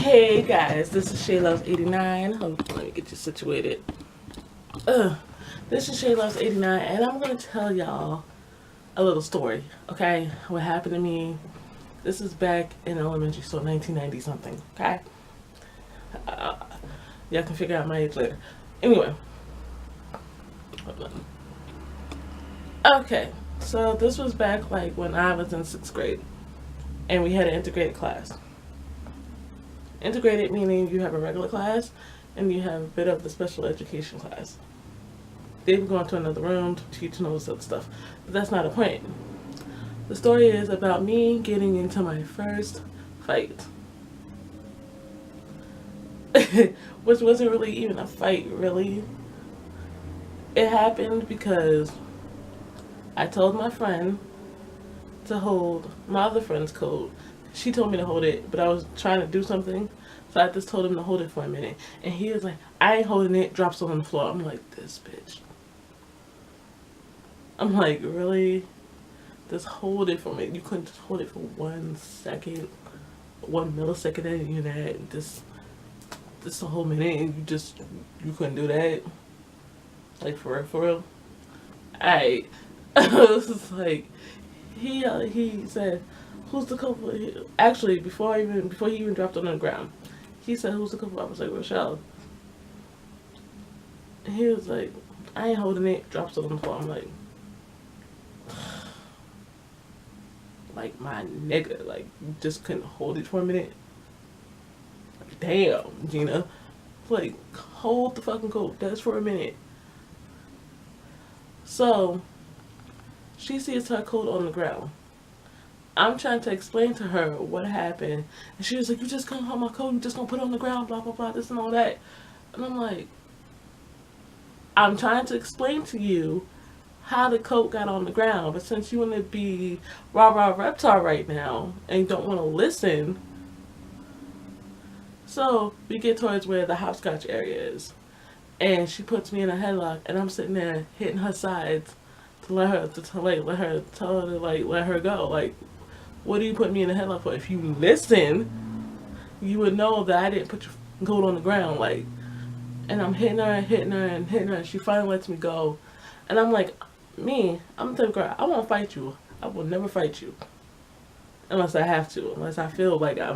Hey guys, this is ShayLoves89. Let me get you situated. This is ShayLoves89, and I'm gonna tell y'all a little story. Okay, what happened to me? This is back in elementary school, 1990 something. Okay, uh, y'all can figure out my age later. Anyway, okay, so this was back like when I was in 6th grade, and we had an integrated class. Integrated meaning you have a regular class and you have a bit of the special education class. They would go into another room to teach and all this other stuff. But that's not the point. The story is about me getting into my first fight. Which wasn't really even a fight, really. It happened because I told my friend to hold my other friend's coat. She told me to hold it, but I was trying to do something. So I just told him to hold it for a minute. And he was like, I ain't holding it, drops it on the floor. I'm like, this bitch. I'm like, really? Just hold it for me. You couldn't just hold it for 1 second, 1 millisecond, and you that. Just a whole minute, and you couldn't do that? Like, for real, for real? I was like, he said, who's the culprit? Actually, before he even dropped it on the ground, he said, who's the culprit? I was like, Rochelle. And he was like, I ain't holding it. Drops it on the floor. I'm like my nigga, like you just couldn't hold it for a minute. Like, damn, Gina, like hold the fucking coat just for a minute. So she sees her coat on the ground. I'm trying to explain to her what happened, and she was like, "You just gonna hold my coat? You just gonna put it on the ground? Blah blah blah, this and all that." And I'm like, "I'm trying to explain to you how the coat got on the ground, but since you want to be rah rah reptar right now and don't want to listen, so we get towards where the hopscotch area is, and she puts me in a headlock, and I'm sitting there hitting her sides to let her let her go. Like, what do you put me in a headlock for? If you listen, you would know that I didn't put your coat on the ground. Like, and I'm hitting her and hitting her and hitting her, and she finally lets me go, and I'm like, I'm the type of girl, I won't fight you. I will never fight you unless I have to, unless I feel like I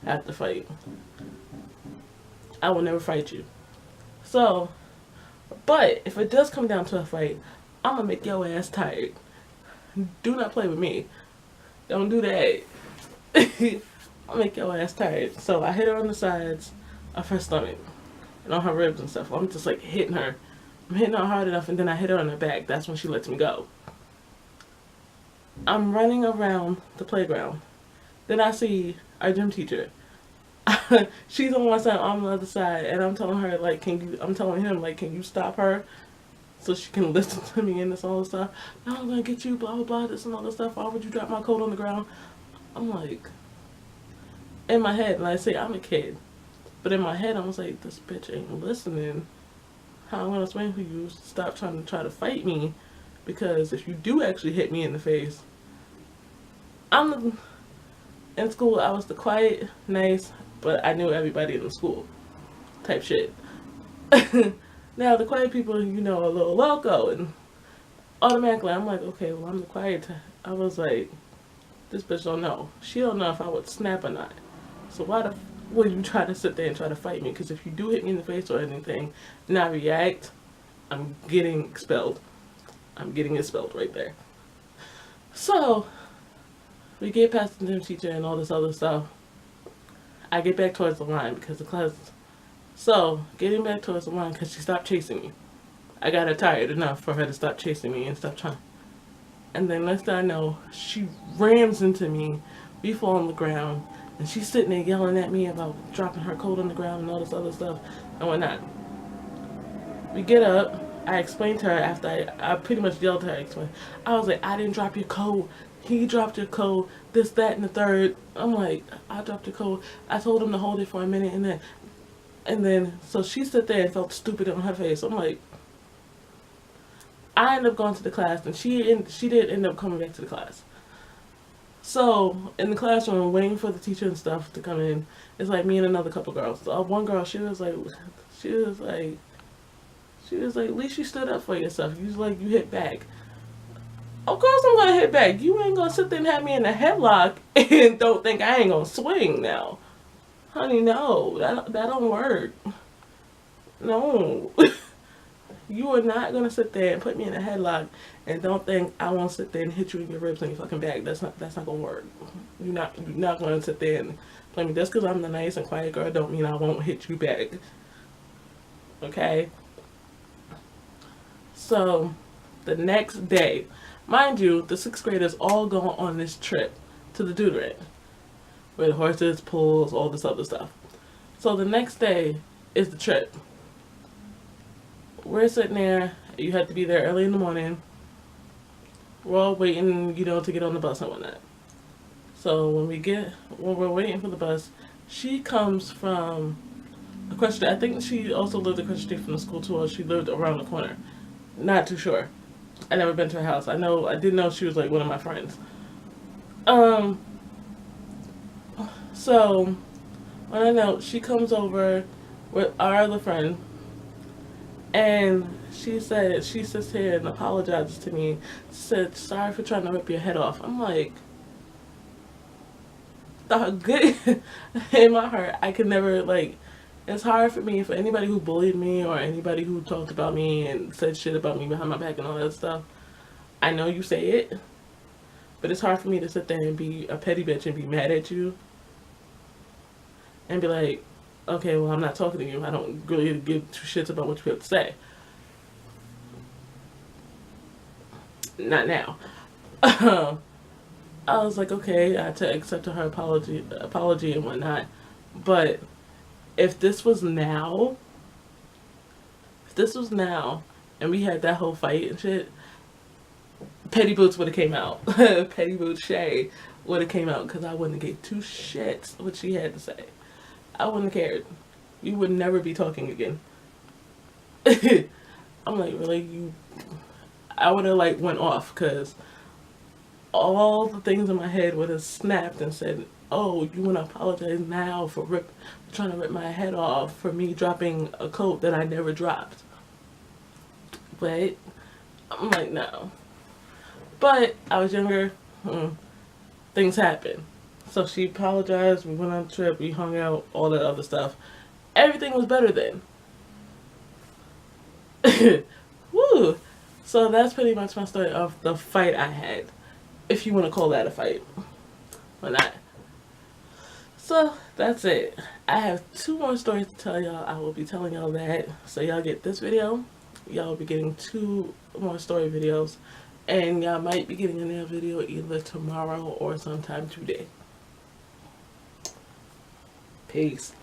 have to fight. I will never fight you. So, but if it does come down to a fight, I'm gonna make your ass tired. Do not play with me. Don't do that. I'll make your ass tired. So I hit her on the sides of her stomach and on her ribs and stuff. I'm just like hitting her. I'm hitting her hard enough, and then I hit her on the back. That's when she lets me go. I'm running around the playground. Then I see our gym teacher. She's on one side, I'm on the other side, and I'm telling her like, I'm telling him like, can you stop her so she can listen to me and this all this stuff. No, I'm gonna get you, blah blah blah, this and all this stuff. Why would you drop my coat on the ground? I'm like, in my head, and I say I'm a kid, but in my head I was like, this bitch ain't listening. How I'm gonna explain to you? Stop trying to fight me, because if you do actually hit me in the face, in school I was the quiet, nice, but I knew everybody in the school type shit. Now the quiet people, are a little loco, and automatically I'm like, okay, well I'm the quiet type. I was like, this bitch don't know. She don't know if I would snap or not. So why the will you try to sit there and try to fight me? Because if you do hit me in the face or anything, and I react, I'm getting expelled. I'm getting expelled right there. So we get past the gym teacher and all this other stuff. I get back towards the line because the class. So getting back towards the line because she stopped chasing me. I got her tired enough for her to stop chasing me and stop trying. And then next thing I know, she rams into me. We fall on the ground, and she's sitting there yelling at me about dropping her coat on the ground and all this other stuff and whatnot. We get up. I explained to her after I pretty much yelled at her. I was like, I didn't drop your coat. He dropped your coat. This, that, and the third. I'm like, I dropped your coat. I told him to hold it for a minute, and then so she sat there and felt stupid on her face. I'm like, I ended up going to the class, and she did end up coming back to the class. So in the classroom, waiting for the teacher and stuff to come in, it's like me and another couple girls. One girl, she was like, at least you stood up for yourself. You was like, you hit back. Of course I'm gonna hit back. You ain't gonna sit there and have me in a headlock and don't think I ain't gonna swing now, honey. No, that don't work. No. You are not gonna sit there and put me in a headlock and don't think I won't sit there and hit you in your ribs and your fucking back. That's not gonna work. You're not gonna sit there and play me. Just because I'm the nice and quiet girl don't mean I won't hit you back. Okay. So the next day, mind you, the sixth graders all go on this trip to the Deuterant, where the horses, pools, all this other stuff. So the next day is the trip. We're sitting there. You have to be there early in the morning. We're all waiting, to get on the bus and whatnot. So when we're waiting for the bus, she comes from across the street. I think she also lived across the street from the school too, or she lived around the corner. Not too sure. I never been to her house. I didn't know she was like one of my friends. So when I know, she comes over with our other friend. And she sits here and apologizes to me. She said, sorry for trying to rip your head off. I'm like, good. In my heart, I could never, it's hard for me, for anybody who bullied me or anybody who talked about me and said shit about me behind my back and all that stuff. I know you say it, but it's hard for me to sit there and be a petty bitch and be mad at you and be like, okay, well, I'm not talking to you. I don't really give two shits about what you have to say. Not now. I was like, okay, I had to accept her apology and whatnot. But if this was now, and we had that whole fight and shit, Petty Boots would have came out. Petty Boots Shay would have came out, because I wouldn't have gave two shits what she had to say. I wouldn't have cared. You would never be talking again. I'm like, really? I would have went off, because all the things in my head would have snapped and said, oh, you want to apologize now for trying to rip my head off for me dropping a coat that I never dropped. But I'm like, no. But I was younger. Things happen. So she apologized. We went on a trip. We hung out. All that other stuff. Everything was better then. Woo! So that's pretty much my story of the fight I had. If you want to call that a fight. Or not. So that's it. I have 2 more stories to tell y'all. I will be telling y'all that. So y'all get this video. Y'all will be getting 2 more story videos. And y'all might be getting another video either tomorrow or sometime today. Peace.